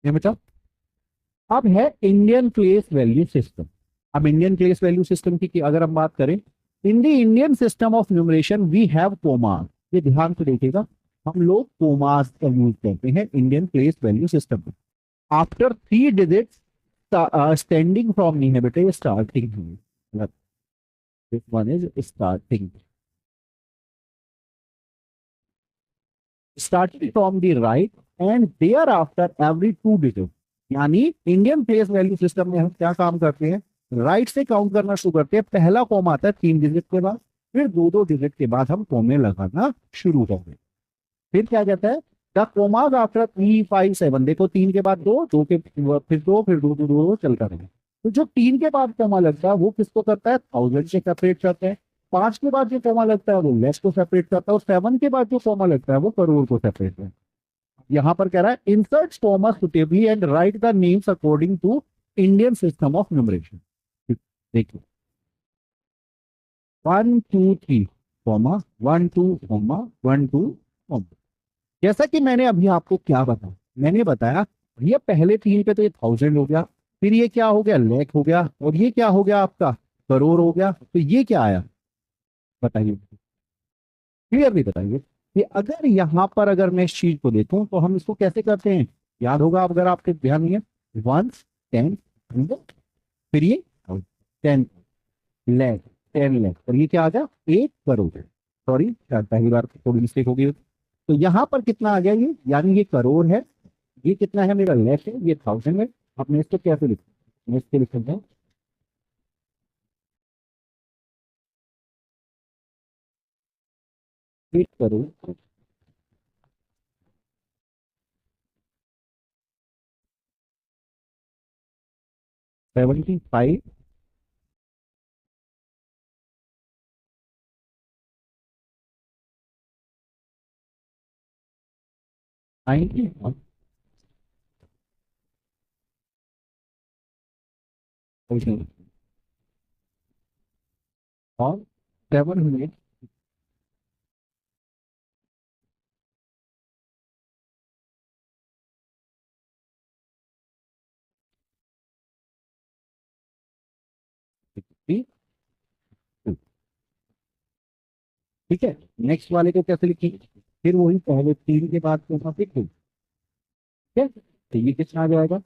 ये बचा। अब है इंडियन प्लेस वैल्यू सिस्टम। अब इंडियन प्लेस वैल्यू सिस्टम की अगर हम बात करें, in the Indian system of numeration we have commas. ये ध्यान से देखिएगा, हम लोग कोमास का यूज करते हैं इंडियन प्लेस वैल्यू सिस्टम में। After three digits standing from, नहीं है बेटे, ये स्टार्टिंग है। This one is starting, starting from the right and thereafter every two digit. यानी इंडियन प्लेस वैल्यू सिस्टम में हम क्या काम करते हैं? राइट से काउंट करना शुरू करते हैं, पहला कॉमा आता है तीन डिजिट के बाद, फिर दो दो डिजिट के बाद हम कॉमे लगाना शुरू करते हैं। फिर क्या कहता है? The commas after 3, 5, 7। देखो, तीन के बाद दो, दो के फिर दो, फिर दो, दो, दो, दो चलता रहेगा। तो जो तीन के बाद कोमा लगता है वो किसको करता है? थाउजेंड से सेपरेट करते हैं। पांच के बाद जो कोमा लगता है वो लैक्स को सेपरेट करता है, और सेवन के बाद जो कोमा लगता है वो करोड़ को सेपरेट करता है। यहाँ पर कह रहा है insert comma suitably and write the names according to Indian system of numeration. देखिए, 1, 2, 3 कॉमा, 1, 2 कॉमा, 1, 2 कॉमा। जैसा कि मैंने अभी आपको क्या बताया, मैंने बताया ये पहले तीन पे तो ये थाउजेंड हो गया, फिर ये क्या हो गया? लैख हो गया, और ये क्या हो गया आपका? करोड़ हो गया। तो ये क्या आया? बताइए, क्लियरली बताइए कि अगर यहाँ पर अगर मैं इस चीज को देखूं तो हम इसको कैसे करते हैं? याद होगा अगर आपके ध्यान नहीं है, वन, 10, 100, फिर ये 10 लैख, 10 लैख, और ये क्या आ गया? 1 करोड़। सॉरी, शायद पहली बार थोड़ी मिस्टेक हो गई। तो यहाँ पर कितना आ गया ये? यानी ये करोड़ है, ये कितना है मेरा? लैख है, ये थाउजेंड है। अब मैं इसको कैसे लिखूं? मैं इसके लिख सकता हूँ 8 करोड़, 75 91 और 700 ठीक है। नेक्स्ट वाले को कैसे लिखेंगे, फिर वही पहले 3 के बाद कोमा फिर 2, ठीक है। तो ये कितना आ जाएगा,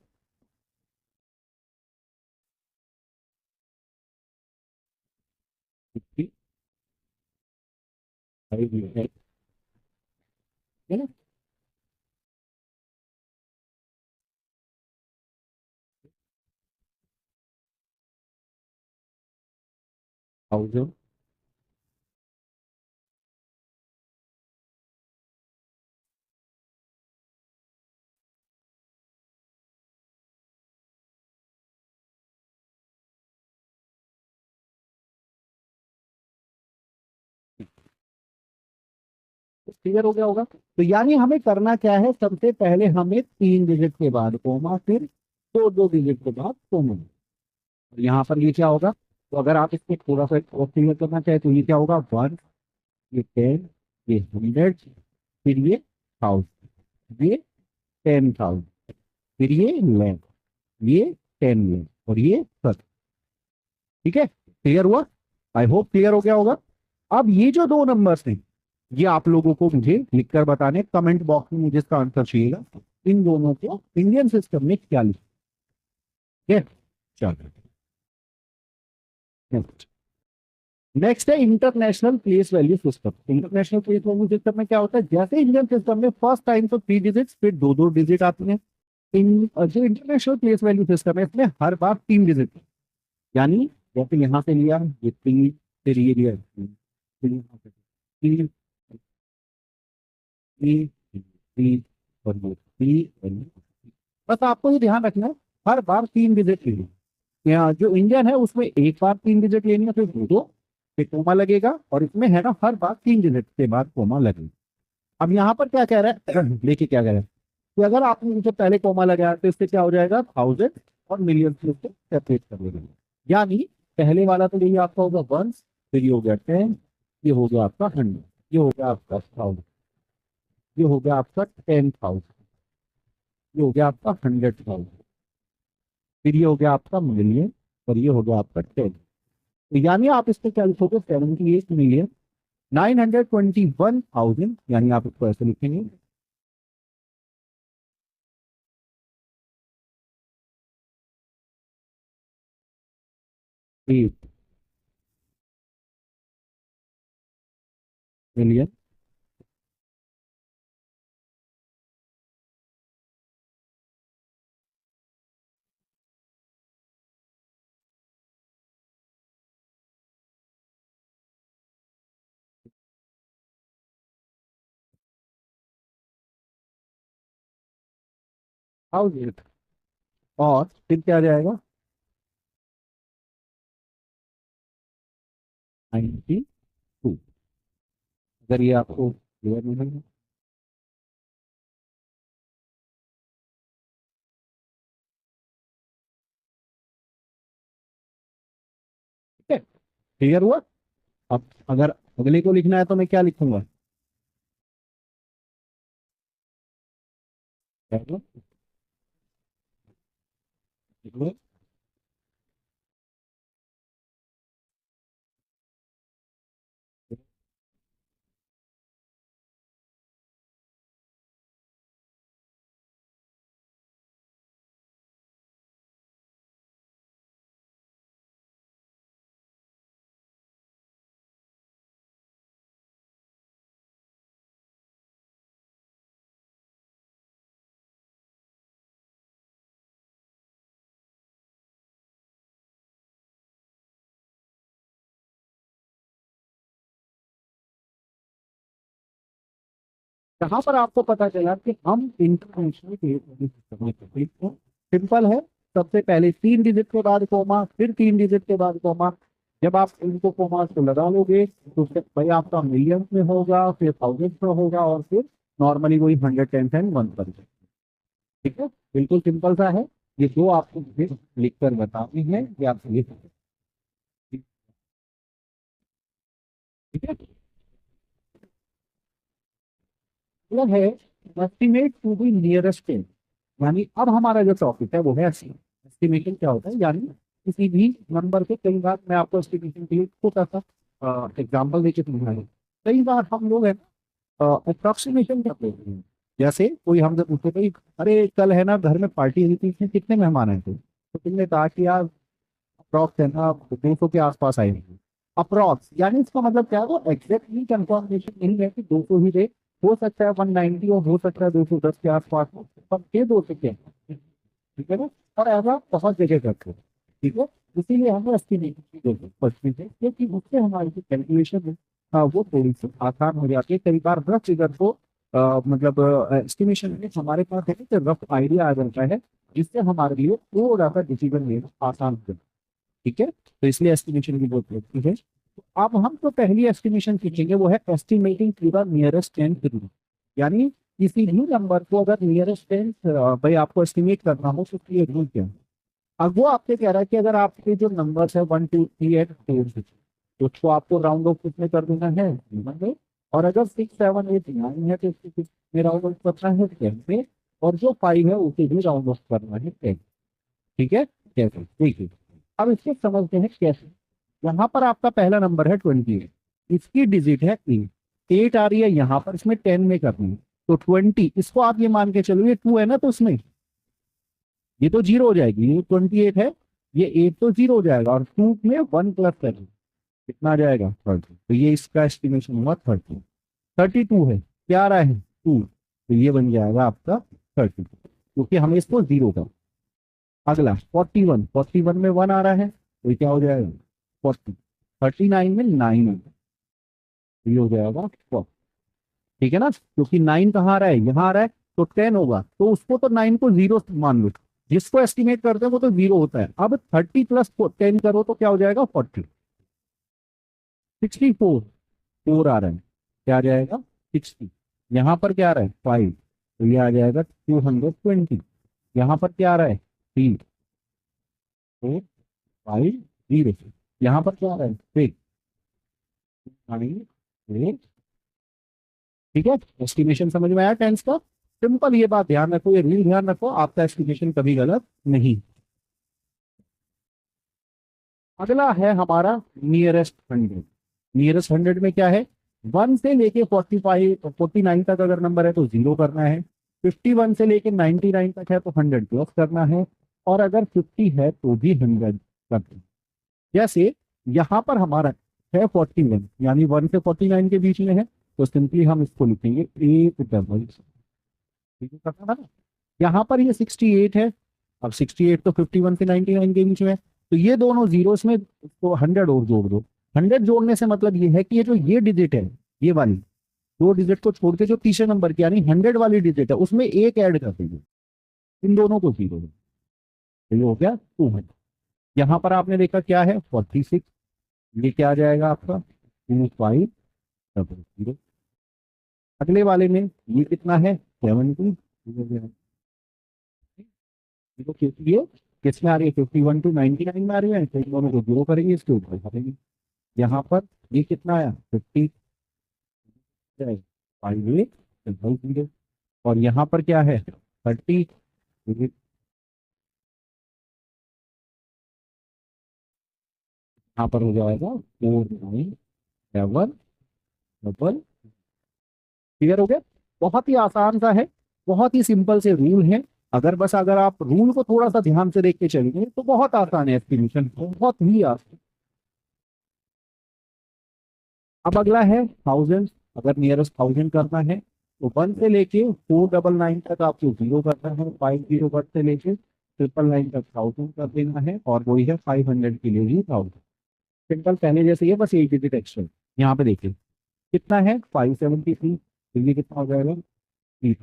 है ना। थाउजेंड क्लियर हो गया होगा। तो यानी हमें करना क्या है, सबसे पहले हमें 3 डिजिट के बाद कोमा, फिर दो डिजिट के बाद कोमा। यहाँ पर ये क्या होगा, तो अगर आप इसको थोड़ा सा और क्लियर करना चाहे तो ये क्या होगा, 1, ये 10, ये 100, फिर ये 1000, ये 10,000, फिर ये लैख, ये 10 लैख और ये 100। ठीक है, क्लियर हुआ, आई होप क्लियर हो गया होगा। अब ये जो 2 नंबर्स हैं, ये आप लोगों को मुझे लिखकर बताने, कमेंट बॉक्स में मुझे इसका आंसर चाहिएगा। इन दोनों को इंडियन सिस्टम में क्या लिखें, चलो नेक्स्ट है international place value system. International place value system में क्या होता है, जैसे इंडियन सिस्टम में फर्स्ट टाइम तो 3 डिजिट्स, फिर 2 डिजिट आती हैं। जो इंटरनेशनल प्लेस वैल्यू सिस्टम है, इसमें हर बार 3 डिजिट, यानी जैसे यहाँ से लिया ये 3, फिर ये लिया 3, फिर यहाँ से 3, 3, 3 और ये 3 और ये 3। बस आपको ये ध्यान रखना है, हर बार 3 डिजिट लेनी है। यहाँ जो इंडियन है उसमें एक बार 3 डिजिट लेनी है, फिर 2, फिर कोमा लगेगा, और इसमें है ना हर बार 3 डिजिट के बाद कोमा लगेगा। अब यहाँ पर क्या कह रहा है देखिए क्या कह रहा है कि अगर आपने इसे पहले कोमा लगाया तो इससे क्या हो जाएगा, 1000 और मिलियन से उसको सेपरेट कर देगा। यानी पहले वाला तो यही आपका होगा 1, फिर ये हो गया 10, ये हो गया आपका 100, ये हो गया आपका 1000, ये हो गया आपका 10,000, ये हो गया आपका 100,000, फिर ये हो गया आपका मिलियन, और ये हो गया आपका 10। तो यानी आप इसको क्या लिखोगे, 78,921,000, यानी आप इसको ऐसे लिखेंगे 8 मिलियन। थाउजेंड, और फिर क्या आ जाएगा 92। अगर ये आपको क्लियर नहीं है, ठीक है, क्लियर हुआ। अब अगर अगले को लिखना है तो मैं क्या लिखूंगा, यहाँ पर आपको पता चला कि हम इंटरनेशनल सिस्टम में, सिंपल है, सबसे पहले 3 डिजिट के बाद कोमा, फिर 3 डिजिट के बाद कोमा। जब आप इनको कोमा को लगा लोगे तो फिर भाई आपका मिलियंस में होगा, फिर थाउजेंड्स में होगा, और फिर नॉर्मली वही 110 एंड 1%। ठीक है, बिल्कुल सिंपल सा है। ये दो आपको मुझे लिख कर बतानी है, ये आप लिख सकते हैं। ठीक है, मतलब है estimate to be nearest ten. यानी अब हमारा जो टॉपिक है वो है एस्टिमेशन। क्या होता है, यानी किसी भी नंबर के, कई बार मैं आपको एस्टिमेशन के लिए छोटा सा एग्जाम्पल देके समझाऊंगा। कई बार हम लोग है अप्रोक्सीमेशन करते हैं। जैसे कोई हमसे पूछे भाई, अरे कल है ना घर में पार्टी हुई थी, इसमें कितने मेहमान आए थे, तो तुमने कहा कि यार अप्रॉक्स है ना 200 के आसपास आए हैं। अप्रॉक्स यानी इसका मतलब क्या है, वो एग्जैक्टली कंफर्मेशन नहीं है कि 200 ही थे। हो सकता है 190 और हो सकता है 210 के आसपास हो, पर ये 200 के हैं। ठीक है ना, और ऐसा बहुत जगह करते हैं। ठीक है, इसीलिए हमें एस्टिमेशन की जरूरत पड़ती है, क्योंकि उससे हमारी जो कैलकुलेशन है वो थोड़ी सी आसान हो जाती है। कई बार रफ फिगर को मतलब एस्टिमेशन में हमारे पास है कि रफ आइडिया आ जाता है, जिससे हमारे लिए थोड़ा सा डिसीजन लेना आसान हो जाता है। ठीक है, तो इसलिए एस्टिमेशन की जरूरत पड़ती है। तो अब हम जो पहली एस्टिमेशन सीखेंगे वो है estimating to the nearest tenth root. यानी किसी भी नंबर को अगर नियरेस्ट टेंथ भाई आपको एस्टिमेट करना हो तो उसके लिए रूल क्या है। अब वो आपसे कह रहा है कि अगर आपके जो नंबर्स है 1 2 3 8 4 तो उसको आपको राउंड ऑफ कितने कर देना है, मतलब। और अगर 6 7 8 9 है तो उसको कितने राउंड ऑफ करना है, 10 पे। और जो 5 है उसे भी राउंड ऑफ करना है 10। ठीक है, कैसे, देखिए अब इसको समझते हैं कैसे। यहाँ पर आपका पहला नंबर है 28, इसकी डिजिट है 8। 8 आ रही है यहाँ पर, इसमें 10 में करनी है। तो 20, इसको आप ये मान के चलो ये 2 है ना, तो इसमें ये तो जीरो हो जाएगी। ये 28 है, ये 8 तो जीरो हो जाएगा, और 2 में 1 प्लस करें कितना आ जाएगा 30। तो ये इसका एस्टिमेशन हुआ 30। 32 है, क्या आ रहा है 2, तो ये बन जाएगा आपका 30, क्योंकि हमें इसको जीरो का। अगला 41, 41 में 1 आ रहा है, तो ये क्या हो जाएगा 40। 39 में 9 है, तो ये हो जाएगा 4। ठीक है ना, क्योंकि 9 कहाँ आ रहा है, यहाँ आ रहा है, तो 10 होगा। तो उसको तो 9 को जीरो मान लो, जिसको एस्टिमेट करते हैं वो तो जीरो होता है। अब 30 प्लस 10 करो तो क्या हो जाएगा 40। 64, 4 आ रहा है, क्या आ जाएगा 60। यहाँ पर क्या आ रहा है 5, तो ये आ जाएगा 220। यहाँ पर क्या आ रहा है 3, 4 5 0। यहाँ पर क्या आ रहा है 6 9 8। ठीक है, एस्टिमेशन समझ में आया टेंस का। सिंपल, ये बात ध्यान रखो, ये रूल ध्यान रखो, आपका एस्टिमेशन कभी गलत नहीं। अगला है हमारा नियरेस्ट 100। नियरेस्ट 100 में क्या है, 1 से लेके 45 49 तक अगर नंबर है तो जीरो करना है। 51 से लेके 99 तक है तो 100 प्लस करना है। और अगर 50 है तो भी 100 करना है। जैसे यहाँ पर हमारा है 41, यानी 1 से 49 के बीच में है, तो सिंपली हम इसको लिखेंगे 8 डबल। ठीक है, करना था ना। यहाँ पर ये 68 है, अब 68 तो 51 से 99 के बीच में है, तो ये दोनों जीरो में तो 100 और जोड़ दो। 100 जोड़ने से मतलब ये है कि ये जो ये डिजिट है, ये वाली दो डिजिट को छोड़ के जो तीसरे नंबर की यानी 100 वाली डिजिट है उसमें एक ऐड कर देंगे, इन दोनों को जीरो। तो ये हो गया 200। यहाँ पर आपने देखा क्या है 46, ये क्या आ जाएगा आपका 2500। अगले वाले में ये कितना है 70। देखो ये किसमें आ रही है 51 to 99 में आ रही है, तो इन दोनों को जीरो करेंगे, इसके ऊपर करेंगे। यहाँ पर ये कितना आया 50, 5 और यहाँ पर क्या है 30। यहाँ पर हो जाएगा 49 7 डबल। क्लियर हो गया, बहुत ही आसान सा है, बहुत ही सिंपल से रूल है। अगर आप रूल को थोड़ा सा ध्यान से देख के चलेंगे तो बहुत आसान है एस्टिमेशन, बहुत ही आसान। अब अगला है 1000। अगर नियरेस्ट 1000 करना है तो 1 से लेके 499 तक आपको जीरो करना है। 50 से लेके 999 तक 1000 कर देना है, और वही है 500 के लिए भी 1000। सिंपल, पहले जैसे ये बस एक डिजिट एक्स्ट्रा। यहाँ पे देखिए कितना है 573, तो ये कितना हो जाएगा 3।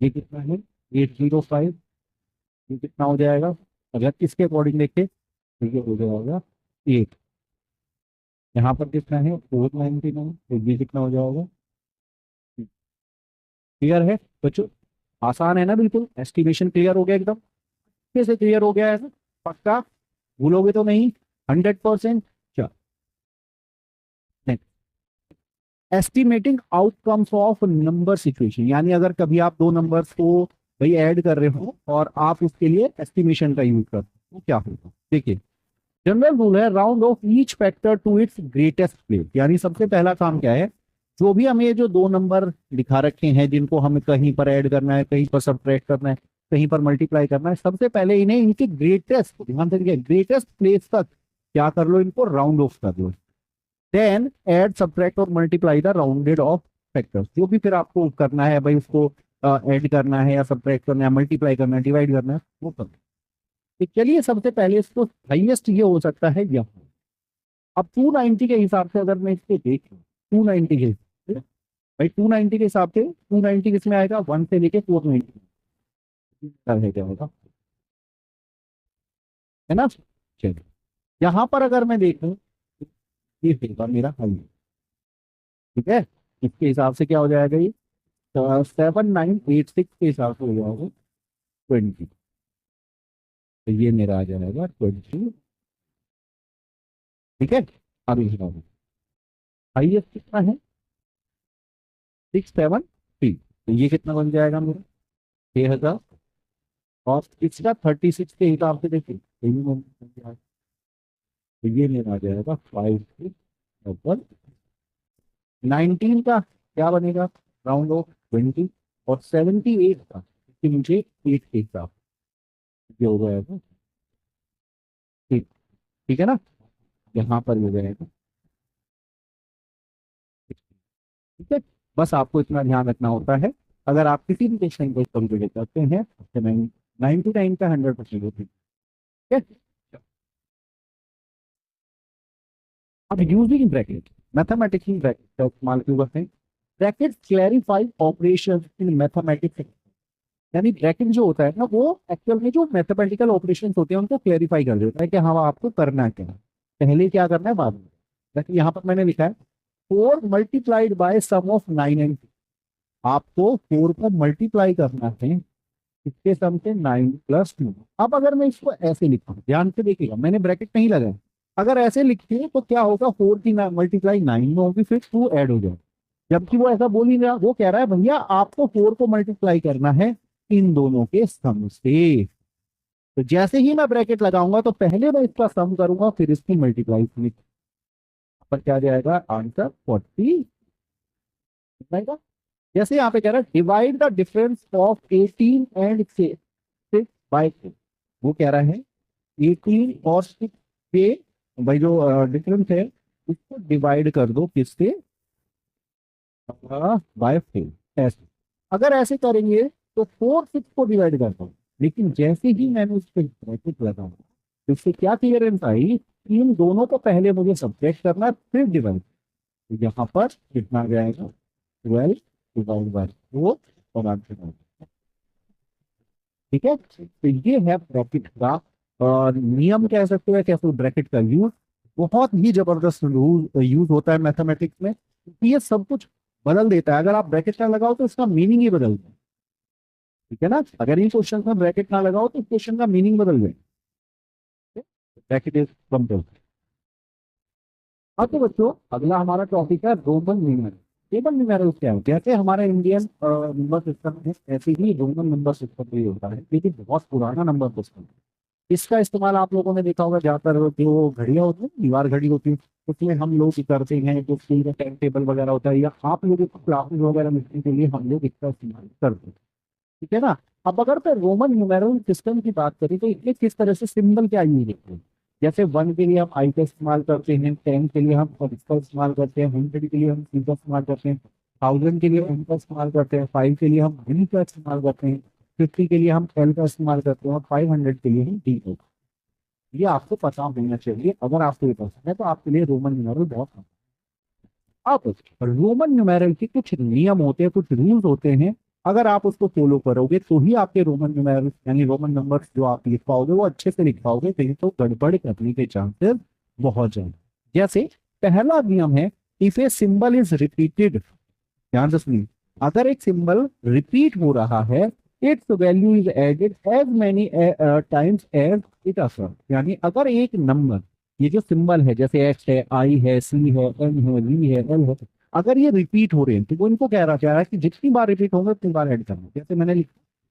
ये कितना है 805, ये कितना हो जाएगा, अगर इसके अकॉर्डिंग देखें तो ये हो जाएगा 8। यहाँ पर कितना है 499, तो ये कितना हो जाएगा क्लियर है बच्चों? आसान है ना बिल्कुल, एस्टिमेशन क्लियर हो गया एकदम, अच्छे से क्लियर हो गया है ना? पक्का भूलोगे तो नहीं? 100%। Estimating outcomes of number situation, यानी अगर कभी आप दो नंबर्स को भाई ऐड कर रहे हो और आप उसके लिए एस्टिमेशन का यूज करते हो तो क्या होगा? देखिए, जनरल रूल है round off each factor to its greatest place, यानी सबसे पहला काम क्या है, जो भी हमें जो दो नंबर दिखा रखे हैं जिनको हमें कहीं पर ऐड करना है, कहीं पर सब्ट्रैक्ट करना है, कहीं पर मल्टीप्लाई करना है, सबसे पहले इन्हें इनके ग्रेटेस्ट, ध्यान से देखिए, ग्रेटेस्ट प्लेस तक क्या कर लो, इनको राउंड ऑफ कर लो। देन ऐड सब्ट्रैक्ट और multiply the rounded off factors, जो भी फिर आपको करना है भाई, उसको ऐड करना है या सब्ट्रैक्ट करना है, मल्टीप्लाई करना है, डिवाइड करना है, वो कर। तो चलिए सबसे पहले इसको हाईएस्ट ये हो सकता है यहाँ। अब 290 के हिसाब से अगर मैं इसको देखूं, 290 के भाई 290 के हिसाब से 290 किसमें आएगा? 1 से लेके 490 है, क्या होगा, है ना? चलिए यहाँ पर अगर मैं देखूं, ये होगा मेरा हल, ठीक है? इसके हिसाब से क्या हो जाएगा ये? 7986 के हिसाब से हो जाएगा 20, तो ये मेरा आ जाएगा 20, ठीक है? अब ये हाईएस्ट कितना है? 673, तो ये कितना बन जाएगा मेरा? 6000, और इसका 36 के हिसाब से देखिए, ये भी बन जाएगा। तो ये मेरा आ जाएगा 5 19 का क्या बनेगा? राउंड ऑफ 20, और 78 का कि मुझे 8 के हिसाब से हो जाएगा, ठीक, ठीक है ना? यहाँ पर हो जाएगा, ठीक है? बस आपको इतना ध्यान रखना होता है, अगर आप किसी भी क्वेश्चन को कंप्लीट करते हैं तो 99 का 100% होती है, ठीक है? अब यूजिंग ब्रैकेट, मैथमेटिक्स में ब्रैकेट का इस्तेमाल क्यों करते हैं? Bracket clarify operation in mathematics, यानी ब्रैकेट जो होता है ना, वो एक्चुअल में जो मैथमेटिकल ऑपरेशन होते हैं उनको क्लैरिफाई कर देता है कि हाँ आपको करना क्या है, पहले क्या करना है बाद में। जैसे यहाँ पर मैंने लिखा है 4 multiplied by sum of 9 and, आपको 4 को मल्टीप्लाई करना है इसके सम से 9 प्लस 2। अब अगर मैं इसको ऐसे लिखूं, ध्यान से देखिएगा, मैंने ब्रैकेट नहीं लगाया, अगर ऐसे लिखते तो क्या होगा, 4 की मल्टीप्लाई 9 में होगी, फिर 2 ऐड हो जाए, जबकि वो ऐसा बोल ही नहीं रहा, वो कह रहा है भैया आपको 4 को मल्टीप्लाई करना है इन दोनों के सम से। तो जैसे ही मैं ब्रैकेट लगाऊंगा तो पहले मैं इसका सम करूंगा, फिर इसकी मल्टीप्लाई पर क्या जाएगा आंसर 40 जाएगा। जैसे यहाँ पे कह रहा है divide the difference of 18 and 6 by 2, वो कह रहा है 18 और 6 के भाई जो डिफरेंस है उसको डिवाइड कर दो किससे? बाय 4। ऐसे अगर ऐसे करेंगे तो 4 6 को डिवाइड करता हूँ, लेकिन जैसे ही मैंने उस पर ब्रैकेट लगाऊंगा तो इससे क्या क्लियरेंस आई, इन दोनों को पहले मुझे सब्ट्रैक्ट करना है फिर डिवाइड, तो यहाँ पर कितना आ जाएगा 12 डिवाइड बाय 4 और आंसर, ठीक है? तो ये है ब्रैकेट का नियम कह सकते हो, कैसे ब्रैकेट का यूज बहुत ही जबरदस्त यूज होता है मैथमेटिक्स में, क्योंकि ये सब कुछ बदल देता है। अगर आप ब्रैकेट ना लगाओ तो इसका मीनिंग ही बदल जाए, ठीक है ना? अगर इन क्वेश्चन में ब्रैकेट ना लगाओ तो क्वेश्चन का मीनिंग बदल जाए। Bracket is compulsory. अब तो बच्चों अगला हमारा टॉपिक है रोमन न्यूमेरल। रोमन न्यूमेरल क्या है? जैसे हमारा इंडियन नंबर सिस्टम है ऐसे ही रोमन नंबर सिस्टम भी होता है, लेकिन बहुत पुराना नंबर सिस्टम है। इसका इस्तेमाल आप लोगों ने देखा होगा, ज्यादातर जो घड़ियां होती है, दीवार घड़ी होती है, उसमें हम लोग करते हैं, जो स्कूल का टाइम टेबल वगैरह होता है, या आप लोगों को क्लासेस वगैरह मिलने के लिए हम लोग इसका इस्तेमाल करते हैं, ठीक है ना? अब अगर तो रोमन न्यूमेरल सिस्टम की बात करें तो इसमें किस तरह से सिंबल क्या यूज होते हैं? जैसे 1 के लिए हम आई का इस्तेमाल करते हैं, 10 के लिए हम इसका इस्तेमाल करते हैं, 100 के लिए हम सी का इस्तेमाल करते हैं, 1000 के लिए एम का इस्तेमाल करते हैं, 5 के लिए हम डी का इस्तेमाल करते हैं, 50 के लिए हम एल का इस्तेमाल करते हैं, और 500 के लिए हम डी का। ये आपको पता होना चाहिए, अगर आपको ये पसंद है तो आपके लिए रोमन न्यूमेरल बहुत है। अब रोमन न्यूमेरल के कुछ नियम होते हैं, कुछ रूल्स होते हैं, अगर आप उसको फॉलो करोगे तो ही आपके रोमन न्यूमेरल यानी रोमन नंबर जो आप लिख पाओगे वो अच्छे से लिख पाओगे, कहीं तो गड़बड़ करने के चांसेस बहुत ज्यादा। जैसे पहला नियम है if a symbol is repeated, ध्यान से सुनिए, अगर एक सिंबल रिपीट हो रहा है, its value is added as many times as it occur. यानी अगर एक नंबर, ये जो सिंबल है जैसे एक्स है, आई है, सी है, एन है, वी है, एल है, अगर ये रिपीट हो रहे हैं तो वो इनको कह रहा चाह रहा है कि जितनी बार रिपीट होंगे उतनी बार ऐड करना। जैसे मैंने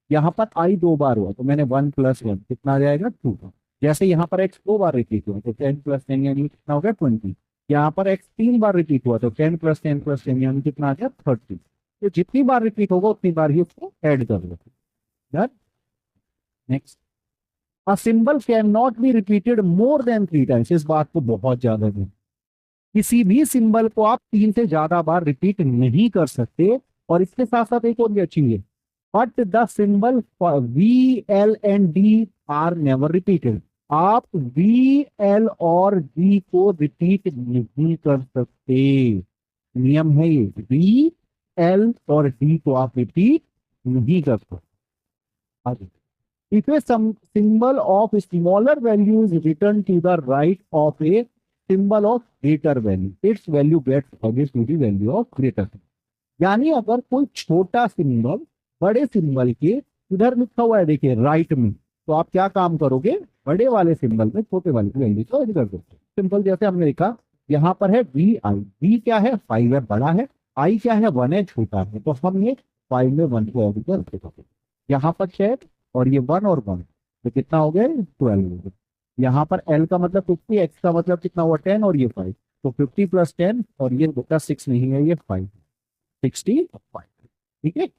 यहाँ पर आई 2 बार हुआ तो मैंने 1+1 कितना आ जाएगा 2। जैसे यहाँ पर एक्स 2 बार रिपीट हुआ तो 10+10 यानी कितना हो गया 20। यहाँ पर एक्स 3 बार रिपीट हुआ तो 10+10+10 यानी कितना आ गया 30। तो जितनी बार रिपीट होगा उतनी बार ही उसको ऐड कर दो। Next, a symbol can not be repeated more than 3 times. इस बात को बहुत ज्यादा है, किसी भी सिंबल को आप 3 से ज्यादा बार रिपीट नहीं कर सकते। और इसके साथ साथ एक और भी अच्छी है, but the symbol V L and D R never repeated. आप वी एल और डी को रिपीट नहीं कर सकते, नियम है ये। वी एल और डी को आप रिपीट नहीं कर सकते। आगे, if a symbol of smaller value is written to the right of a symbol of greater value, its value gets added to the value of greater symbol। यानी अगर कोई छोटा सिंबल बड़े सिंबल के इधर लिखा हुआ है देखिए राइट में, तो आप क्या काम करोगे, बड़े वाले सिंबल में छोटे वाले की वैल्यू को ऐड कर दो। सिंपल जैसे हमने लिखा यहाँ पर है वी आई, वी क्या है 5 है बड़ा है, आई क्या है 1 है छोटा है, तो हम ये 5 में 1 को ऐड कर देते। यहाँ पर 6 और ये 1 और 1 तो कितना हो गया 12 हो गया। यहाँ पर L का मतलब 50, X का मतलब कितना हुआ 10 और ये 5, तो 50 + 10 और ये बेटा 6 नहीं है ये 5, 65। ठीक है,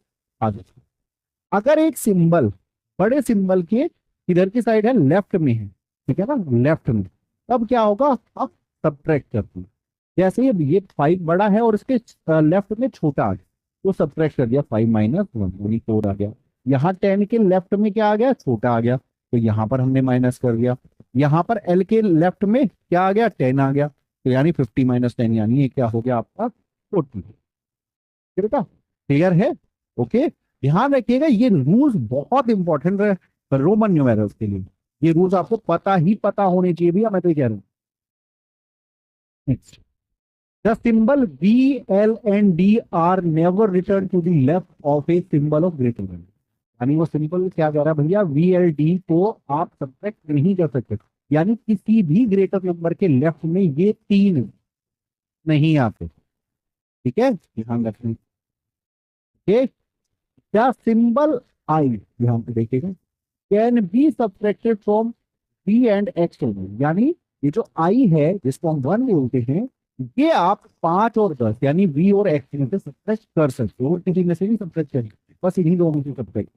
आगे अगर एक सिंबल बड़े सिंबल के इधर की साइड है लेफ्ट में है, ठीक है ना, लेफ्ट में, तब क्या होगा, आप सब्ट्रैक्ट करते हैं। जैसे ये 5 बड़ा है और इसके लेफ्ट में छोटा आ गया तो सब्ट्रैक्ट कर दिया, 5 - 1 यानी 4 आ गया। यहाँ 10 के लेफ्ट में क्या आ गया, छोटा आ गया, तो यहाँ पर हमने माइनस कर दिया। यहाँ पर L के लेफ्ट में क्या आ गया 10 आ गया, तो यानी 50 - 10 यानी ये क्या हो गया आपका 40। बेटा क्लियर है? ओके, ध्यान रखिएगा ये रूल्स बहुत इंपॉर्टेंट है रोमन न्यूमेरल्स के लिए, ये रूल्स आपको पता होने चाहिए भैया, मैं तो ये कह रहा हूँ। Next, the symbol V, L and D are never written to the left of a symbol of greater value। यानी वो सिंपल क्या कह रहा है भैया, वी एल डी को आप सब्ट्रैक्ट नहीं कर सकते, यानी किसी भी ग्रेटर नंबर के लेफ्ट में ये 3 नहीं आते। ठीक है, ध्यान रखें। क्या सिंबल आई, ध्यान से देखिएगा, can be subtracted from V and X, यानी ये जो आई है जिसको हम 1 बोलते हैं, ये आप 5 और 10 यानी वी और एक्स में से सब्ट्रैक्ट कर सकते हो, किसी में से भी सब्ट्रैक्ट करेंगे, बस इन्हीं दोनों से subtract.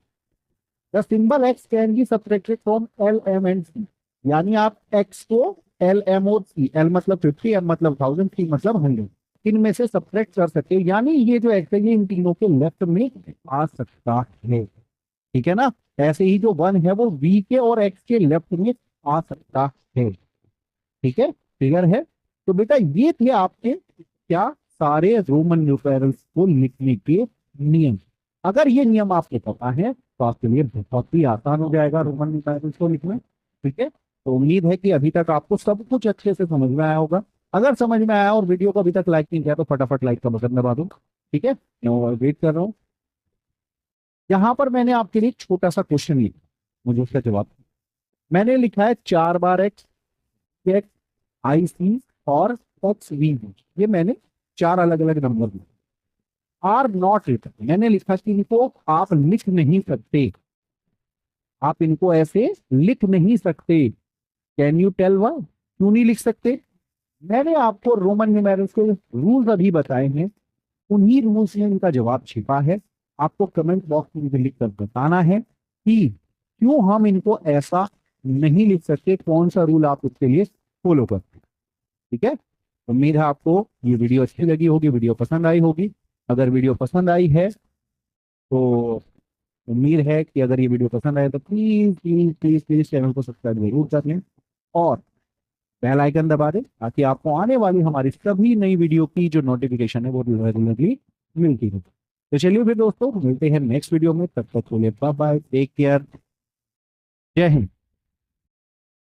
The symbol X can be subtracted from L M and C, यानी आप एक्स को एल एम और सी, एल मतलब 50, एम मतलब 1000, सी मतलब 100, इनमें से सब्ट्रैक्ट कर सकते हैं। यानी ये जो एक्स है ये इन तीनों के लेफ्ट में आ सकता है। ठीक है ना, ऐसे ही जो 1 है वो वी के और एक्स के लेफ्ट में आ सकता है। ठीक है, क्लियर है? तो बेटा ये थे आपके क्या सारे रोमन न्यूमेरल्स को लिखने के नियम। अगर ये नियम आपको पता है तो आपके लिए बहुत ही आसान हो जाएगा रोमन न्यूमेरल्स को लिखना। ठीक है, तो उम्मीद है कि अभी तक आपको सब कुछ अच्छे से समझ में आया होगा। अगर समझ में आया और वीडियो को अभी तक लाइक नहीं किया तो फटाफट लाइक का बटन दबा दो। ठीक है, मैं वेट कर रहा हूँ। यहां पर मैंने आपके लिए छोटा सा क्वेश्चन लिखा, मुझे उसका जवाब, मैंने लिखा है 4 बार एक्स आई सी और एक्स वी, ये मैंने 4 अलग अलग नंबर दिए, आर नॉट रिटन। मैंने लिखा कि इनको आप लिख नहीं सकते, आप इनको ऐसे लिख नहीं सकते। कैन यू टेल व्हाई, क्यों नहीं लिख सकते? मैंने आपको रोमन न्यूमेरल्स के रूल्स अभी बताए हैं, उन्हीं रूल्स में इनका जवाब छिपा है। आपको कमेंट बॉक्स में लिख कर बताना है कि क्यों हम इनको ऐसा नहीं लिख सकते, कौन सा रूल आप उसके लिए फॉलो करते हैं। ठीक है, उम्मीद है आपको ये वीडियो अच्छी लगी होगी, वीडियो पसंद आई होगी। अगर वीडियो पसंद आई है तो उम्मीद है कि अगर ये वीडियो पसंद आए तो please please please please channel को सब्सक्राइब जरूर कर लें और बेल आइकन दबा दें ताकि आपको आने वाली हमारी सभी नई वीडियो की जो नोटिफिकेशन है वो रेगुलरली मिलती है। तो चलिए फिर दोस्तों मिलते हैं नेक्स्ट वीडियो में, तब तक के लिए बाय बाय, टेक केयर, जय हिंद।